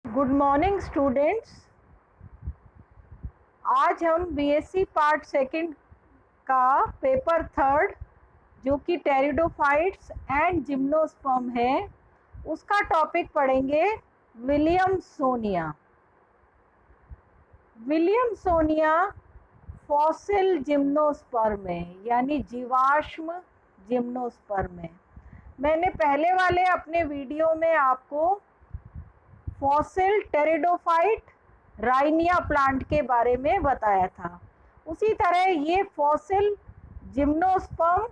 Good morning students. आज हम BSc part second का पेपर थर्ड जो कि टेरिडोफाइट्स एंड जिम्नोस्पर्म है उसका टॉपिक पढ़ेंगे। विलियमसोनिया। विलियमसोनिया फॉसिल जिम्नोस्पर्म है, यानी जीवाश्म जिम्नोस्पर्म है। मैंने पहले वाले अपने वीडियो में आपको फॉसिल टेरिडोफाइट राइनिया प्लांट के बारे में बताया था। उसी तरह ये फॉसिल जिम्नोस्पर्म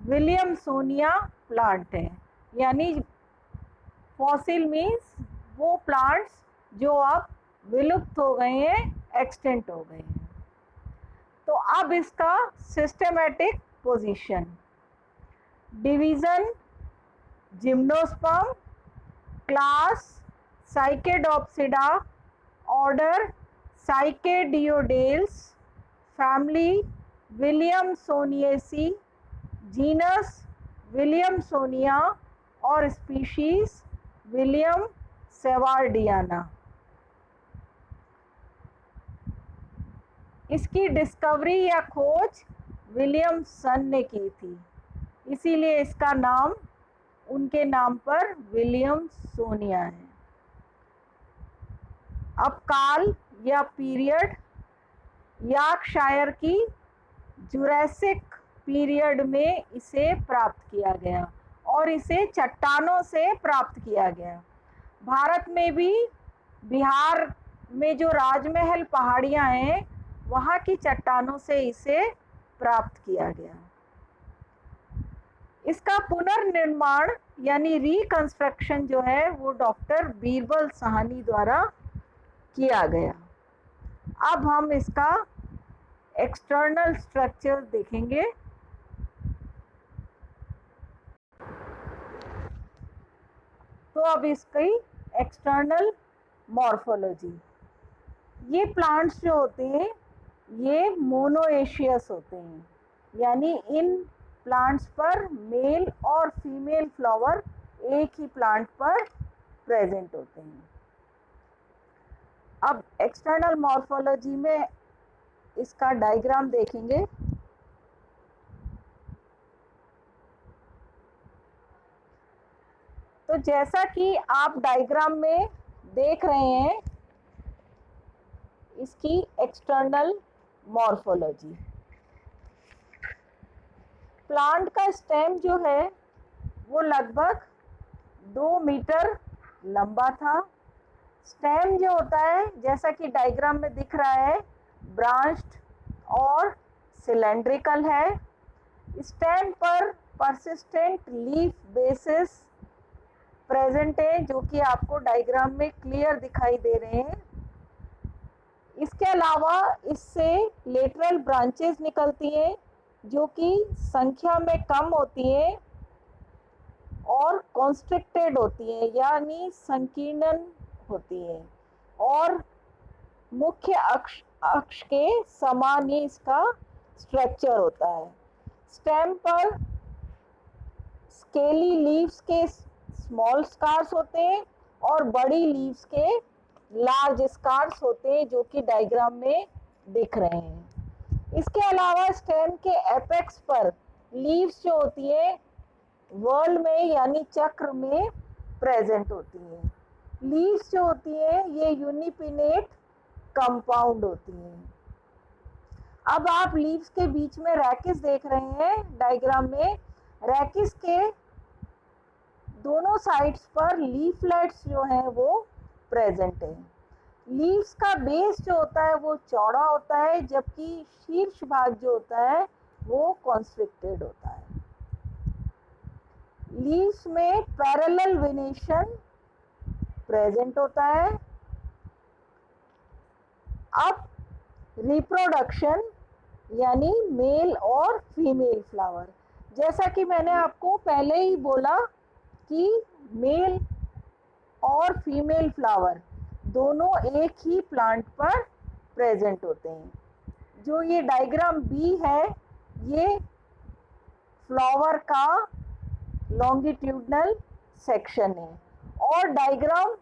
विलियमसोनिया प्लांट है, यानी फॉसिल मीन्स वो प्लांट्स जो अब विलुप्त हो गए हैं, एक्सटेंट हो गए हैं। तो अब इसका systematic position, division gymnosperm, class Cycadopsida, order Cycadeoidales, family Williamsoniaceae, genus Williamsonia और स्पीशीज विलियम सेवार्डियाना। इसकी डिस्कवरी या खोज विलियमसन ने की थी, इसीलिए इसका नाम उनके नाम पर विलियमसोनिया है। अब काल या पीरियड, यॉर्कशायर की जुरासिक पीरियड में इसे प्राप्त किया गया और इसे चट्टानों से प्राप्त किया गया। भारत में भी बिहार में जो राजमहल पहाड़ियाँ हैं वहाँ की चट्टानों से इसे प्राप्त किया गया। इसका पुनर्निर्माण यानी रिकंस्ट्रक्शन जो है वो डॉक्टर बीरबल साहनी द्वारा किया गया। अब हम इसका एक्सटर्नल स्ट्रक्चर देखेंगे। तो अब इसकी एक्सटर्नल मॉर्फोलॉजी, ये प्लांट्स जो होते हैं ये मोनोएशियस होते हैं, यानी इन प्लांट्स पर मेल और फीमेल फ्लावर एक ही प्लांट पर प्रेजेंट होते हैं। अब एक्सटर्नल मॉर्फोलॉजी में इसका डायग्राम देखेंगे। तो जैसा कि आप डायग्राम में देख रहे हैं, इसकी एक्सटर्नल मॉर्फोलॉजी, प्लांट का स्टेम जो है वो लगभग 2 मीटर लंबा था। स्टेम जो होता है जैसा कि डायग्राम में दिख रहा है, ब्रांच्ड और सिलेंड्रिकल है। स्टेम पर परसिस्टेंट लीफ बेसिस प्रेजेंट है, जो कि आपको डायग्राम में क्लियर दिखाई दे रहे हैं। इसके अलावा इससे लेटरल ब्रांचेस निकलती हैं जो कि संख्या में कम होती हैं और कॉन्स्ट्रिक्टेड होती हैं, यानी संकीर्ण होती हैं और मुख्य अक्ष के समान ही इसका स्ट्रक्चर होता है। स्टेम पर स्केली लीव्स के स्मॉल स्कार्स होते हैं और बड़ी लीव्स के लार्ज स्कार्स होते हैं, जो कि डायग्राम में दिख रहे हैं। इसके अलावा स्टेम के एपेक्स पर लीव्स जो होती है वर्ल में यानी चक्र में प्रेजेंट होती है। लीव्स जो होती है ये यूनिपिनेट कंपाउंड होती हैं। अब आप लीव्स के बीच में रैकिस देख रहे हैं डायग्राम में। रैकिस के दोनों साइड्स पर लीफलेट्स जो हैं वो प्रेजेंट है। लीव्स का बेस जो होता है वो चौड़ा होता है, जबकि शीर्ष भाग जो होता है वो कॉन्स्ट्रिक्टेड होता है। लीव्स में पैरेलल वेनेशन प्रेजेंट होता है। अब रिप्रोडक्शन यानी मेल और फीमेल फ्लावर, जैसा कि मैंने आपको पहले ही बोला कि मेल और फीमेल फ्लावर दोनों एक ही प्लांट पर प्रेजेंट होते हैं। जो ये डायग्राम बी है ये फ्लावर का लॉन्गिट्यूडनल सेक्शन है और डायग्राम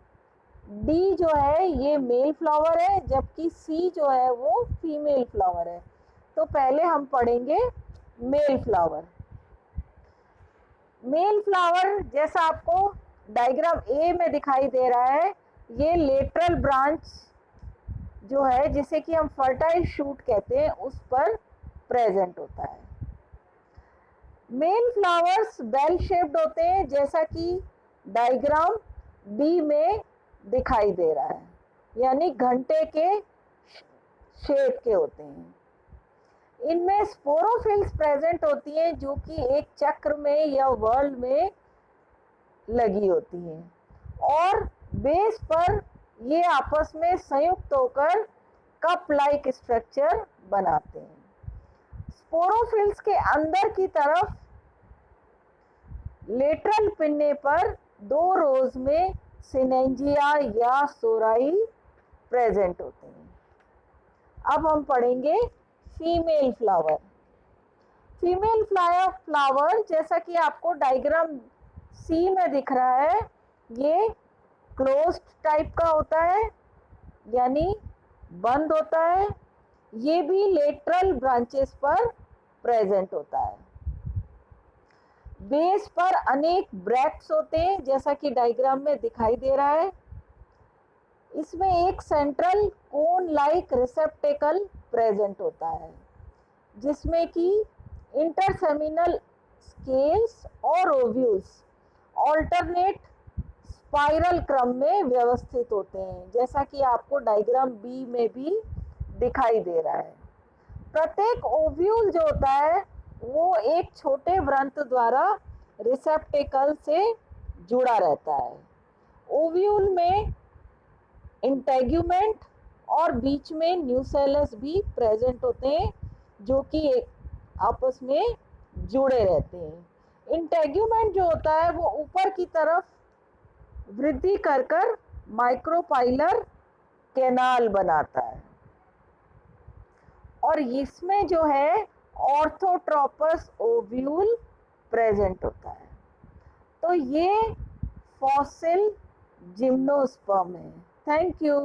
डी जो है ये मेल फ्लावर है, जबकि सी जो है वो फीमेल फ्लावर है। तो पहले हम पढ़ेंगे मेल फ्लावर। मेल फ्लावर जैसा आपको डायग्राम ए में दिखाई दे रहा है, ये लेटरल ब्रांच जो है जिसे कि हम फर्टाइल शूट कहते हैं उस पर प्रेजेंट होता है। मेल फ्लावर्स बेल शेप्ड होते हैं जैसा कि डायग्राम बी में दिखाई दे रहा है, यानी घंटे के शेप के होते हैं। इनमें स्पोरोफिल्स प्रेजेंट होती हैं जो कि एक चक्र में या वर्ल में लगी होती हैं और बेस पर ये आपस में संयुक्त होकर कप लाइक स्ट्रक्चर बनाते हैं। स्पोरोफिल्स के अंदर की तरफ लेटरल पिन्ने पर 2 रोज में सिनेंजिया या सोराई प्रेजेंट होते हैं। अब हम पढ़ेंगे फीमेल फ्लावर। फीमेल फ्लावर जैसा कि आपको डायग्राम सी में दिख रहा है, ये क्लोज्ड टाइप का होता है, यानी बंद होता है। ये भी लेटरल ब्रांचेस पर प्रेजेंट होता है। बेस पर अनेक ब्रैक्ट्स होते हैं जैसा कि डायग्राम में दिखाई दे रहा है। इसमें एक central cone like receptacle present होता है जिसमें कि इंटरसेमिनल स्केल्स और ओव्यूल्स ऑल्टरनेट स्पाइरल क्रम में व्यवस्थित होते हैं, जैसा कि आपको डायग्राम बी में भी दिखाई दे रहा है। प्रत्येक ओव्यूल जो होता है वो एक छोटे व्रंत द्वारा रिसेप्टेकल से जुड़ा रहता है। ओव्यूल में इंटेग्यूमेंट और बीच में न्यूसेलस भी प्रेजेंट होते हैं जो कि आपस में जुड़े रहते हैं। इंटेग्यूमेंट जो होता है वो ऊपर की तरफ वृद्धि कर कर माइक्रोपाइलर कैनाल बनाता है और इसमें जो है ऑर्थोट्रोपस ओव्यूल प्रेजेंट होता है। तो ये फॉसिल जिम्नोस्पर्म है। Thank you.